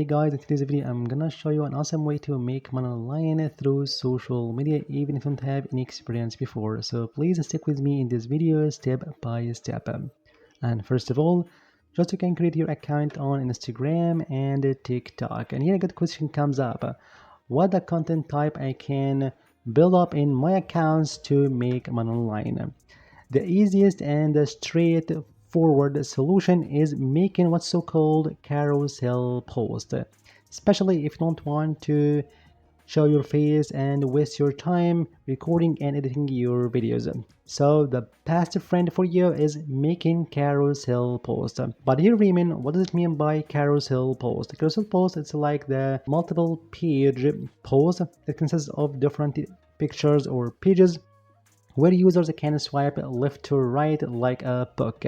Hey guys, in today's video I'm gonna show you an awesome way to make money online through social media even if you don't have any experience before. So please stick with me in this video step by step. And first of all, just you can create your account on Instagram and TikTok. And here a good question comes up. What the content type I can build up in my accounts to make money online? The easiest and the straightforward solution is making what's so-called carousel post, especially if you don't want to show your face and waste your time recording and editing your videos. So the best friend for you is making carousel post. But here, Raymond, what does it mean by carousel post? Carousel post, it's like the multiple page post that consists of different pictures or pages where users can swipe left to right like a book.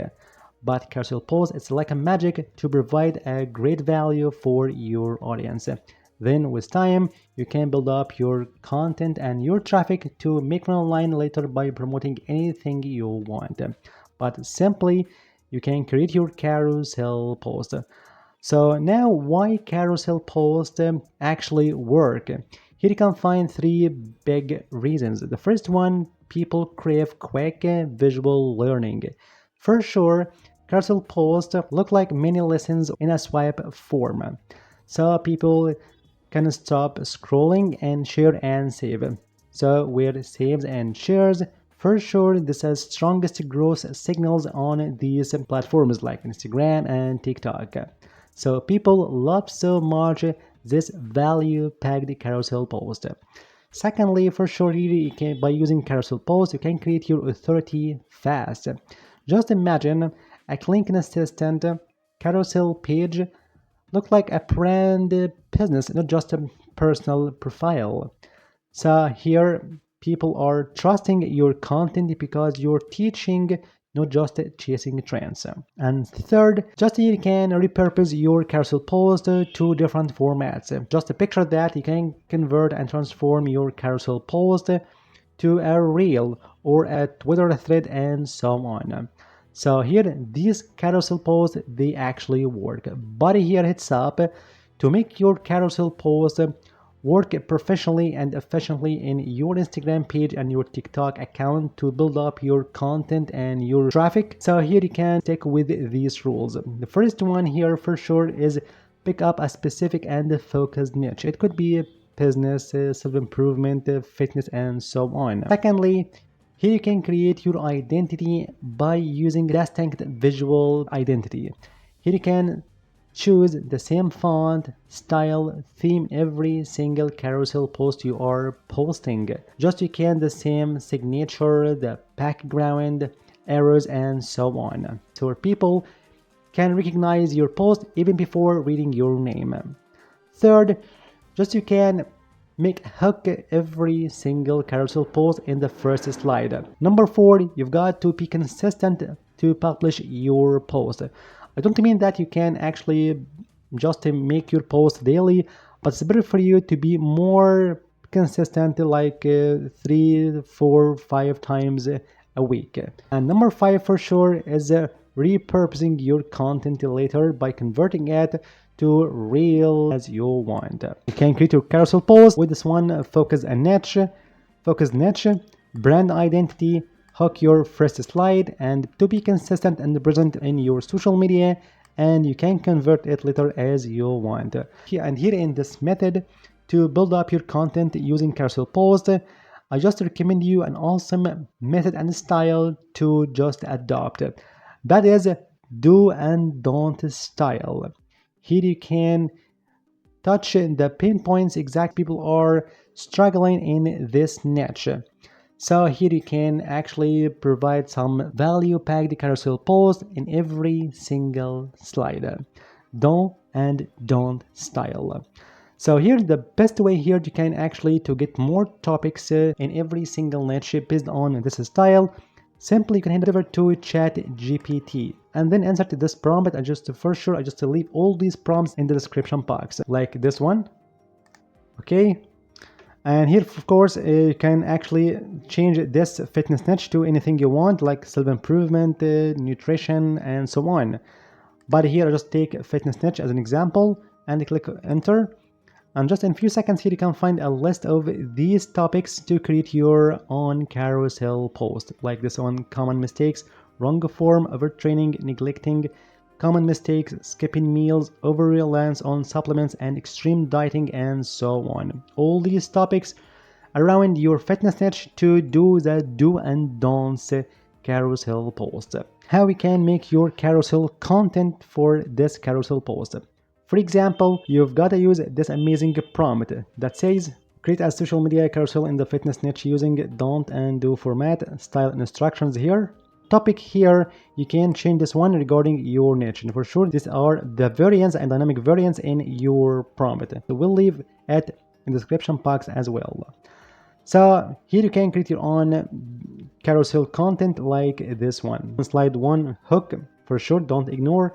But carousel post, it's like a magic to provide a great value for your audience. Then with time, you can build up your content and your traffic to make money online later by promoting anything you want. But simply, you can create your carousel post. So now why carousel posts actually work? Here you can find three big reasons. The first one, people crave quick visual learning. For sure, carousel posts look like mini lessons in a swipe form. So people can stop scrolling and share and save. So with saves and shares, for sure this has strongest growth signals on these platforms like Instagram and TikTok. So people love so much this value-packed carousel post. Secondly, for sure, by using carousel post, you can create your authority fast. Just imagine a clicking assistant carousel page look like a brand business, not just a personal profile. So here, people are trusting your content because you're teaching, not just chasing trends. And third, just you can repurpose your carousel post to different formats. Just a picture that you can convert and transform your carousel post to a reel or a Twitter thread and so on. So here, these carousel posts, they actually work. But here heads up, to make your carousel post work professionally and efficiently in your Instagram page and your TikTok account to build up your content and your traffic. So here you can stick with these rules. The first one here for sure is pick up a specific and focused niche. It could be business, self-improvement, fitness, and so on. Secondly, here you can create your identity by using distinct visual identity. Here you can choose the same font, style, theme every single carousel post you are posting. Just you can the same signature, the background, arrows, and so on. So people can recognize your post even before reading your name. Third, just you can make hook every single carousel post in the first slide. Number 4, you've got to be consistent to publish your post. I don't mean that you can actually just make your post daily, but it's better for you to be more consistent, like 3, 4, 5 times a week. And number 5 for sure is repurposing your content later by converting it to reel as you want. You can create your carousel post with this one, focus niche, brand identity, hook your first slide, and to be consistent and present in your social media, and you can convert it later as you want. Here in this method to build up your content using carousel post, I just recommend you an awesome method and style to just adopt. That is do and don't style. Here you can touch the pinpoints exact people are struggling in this niche. So here you can actually provide some value packed carousel post in every single slide. Don't style. So here the best way here you can actually to get more topics in every single niche based on this style. Simply you can head over to ChatGPT and then insert this prompt. I just leave all these prompts in the description box, like this one. Okay. And here, of course, you can actually change this fitness niche to anything you want, like self-improvement, nutrition, and so on. But here I just take fitness niche as an example. and click enter. And just in a few seconds here, you can find a list of these topics to create your own carousel post, like this one: common mistakes, wrong form, overtraining, neglecting, common mistakes, skipping meals, over reliance on supplements, and extreme dieting, and so on. All these topics around your fitness niche to do the do and don'ts carousel post. How we can make your carousel content for this carousel post. For example, you've got to use this amazing prompt that says create a social media carousel in the fitness niche using don't and do format, style instructions here. Topic here, you can change this one regarding your niche, and for sure these are the variants and dynamic variants in your prompt. So we'll leave it in the description box as well. So here you can create your own carousel content like this one. Slide 1, hook, for sure, don't ignore.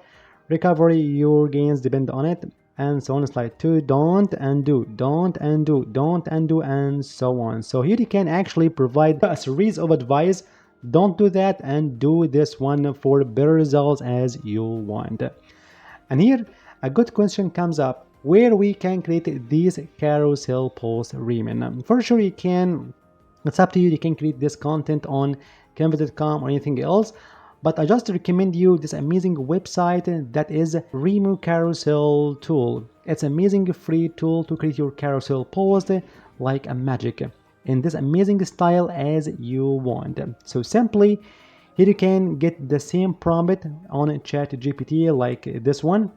Recovery, your gains depend on it, and so on. Slide 2, don't and do, don't and do, don't and do, and so on. So here you can actually provide a series of advice. Don't do that and do this one for better results as you want. And here a good question comes up: where we can create these carousel posts, Riemann. For sure you can, it's up to you, you can create this content on canva.com or anything else, but I just recommend you this amazing website that is Remocarousel tool. It's an amazing free tool to create your carousel post like a magic in this amazing style as you want. So simply here you can get the same prompt on ChatGPT like this one,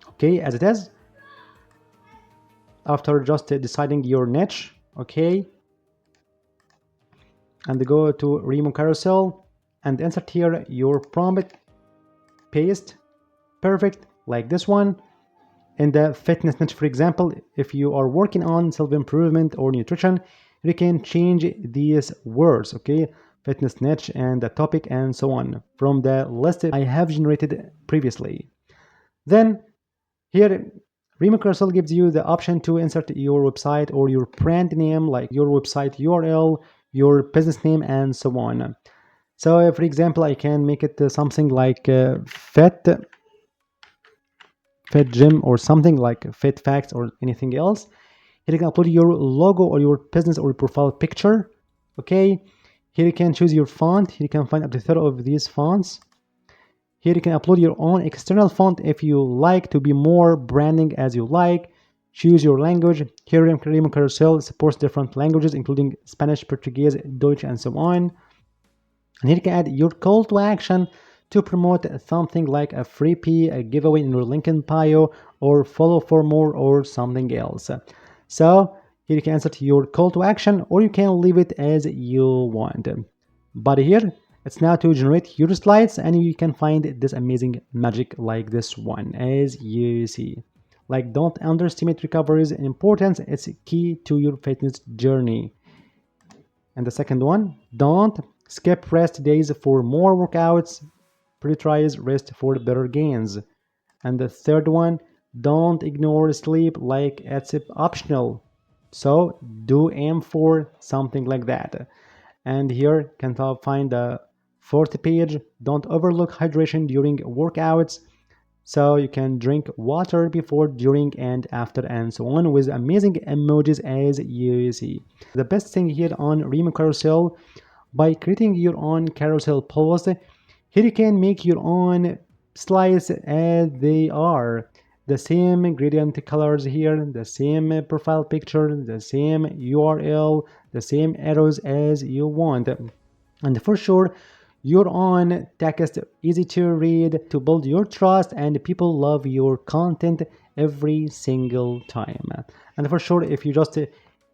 okay, as it is. After just deciding your niche, okay, and go to Remocarousel and insert here your prompt, paste, perfect, like this one. In the fitness niche, for example, if you are working on self-improvement or nutrition, you can change these words, okay, fitness niche and the topic and so on from the list I have generated previously. Then here Remocarousel gives you the option to insert your website or your brand name, like your website URL, your business name, and so on. So for example, I can make it something like fit gym or something like fit facts or anything else. Here you can upload your logo or your business or profile picture. Okay, here you can choose your font. Here you can find up to 30 of these fonts. Here you can upload your own external font if you like to be more branding as you like. Choose your language. Here Remocarousel supports different languages including Spanish, Portuguese, Deutsch, and so on. And here you can add your call to action to promote something like a freebie, a giveaway in your link in bio, or follow for more or something else. So here you can insert your call to action, or you can leave it as you want. But here it's now to generate your slides, and you can find this amazing magic like this one as you see. Like, don't underestimate recovery's importance. It's key to your fitness journey. And the second one, don't skip rest days for more workouts. Prioritize rest for better gains. And the third one, don't ignore sleep like it's optional. So do aim for something like that. And here can find the fourth page, don't overlook hydration during workouts. So you can drink water before, during, and after, and so on, with amazing emojis as you see. The best thing here on Remocarousel, by creating your own carousel post, here you can make your own slides as they are. The same gradient colors here, the same profile picture, the same URL, the same arrows as you want. And for sure, your own text, easy to read, to build your trust, and people love your content every single time. And for sure, if you just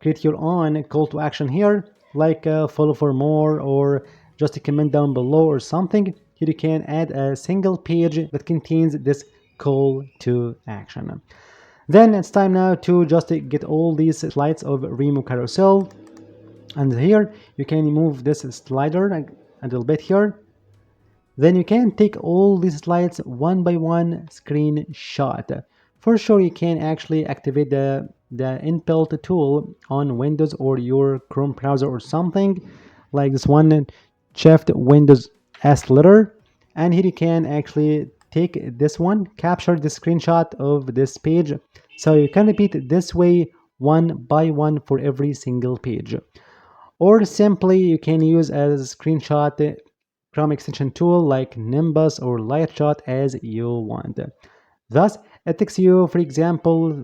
create your own call to action here, like follow for more or just a comment down below or something, here you can add a single page that contains this call to action. Then it's time now to just get all these slides of Remocarousel. And here you can move this slider a little bit here. Then you can take all these slides one by one screenshot. For sure, you can actually activate the inbuilt tool on Windows or your Chrome browser or something like this one, Shift Windows S letter. And here you can actually take this one, capture the screenshot of this page. So you can repeat it this way one by one for every single page. Or simply you can use as a screenshot Chrome extension tool like Nimbus or Lightshot as you want. Thus, it takes you, for example,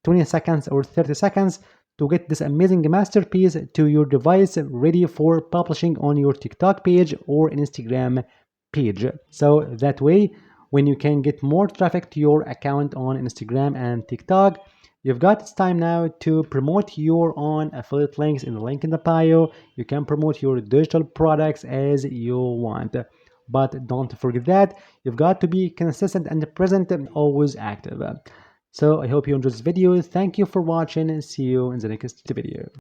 20 seconds or 30 seconds to get this amazing masterpiece to your device ready for publishing on your TikTok page or Instagram page. So that way, when you can get more traffic to your account on Instagram and TikTok, you've got it's time now to promote your own affiliate links in the link in the bio. You can promote your digital products as you want. But don't forget that you've got to be consistent and present and always active. So I hope you enjoyed this video. Thank you for watching and see you in the next video.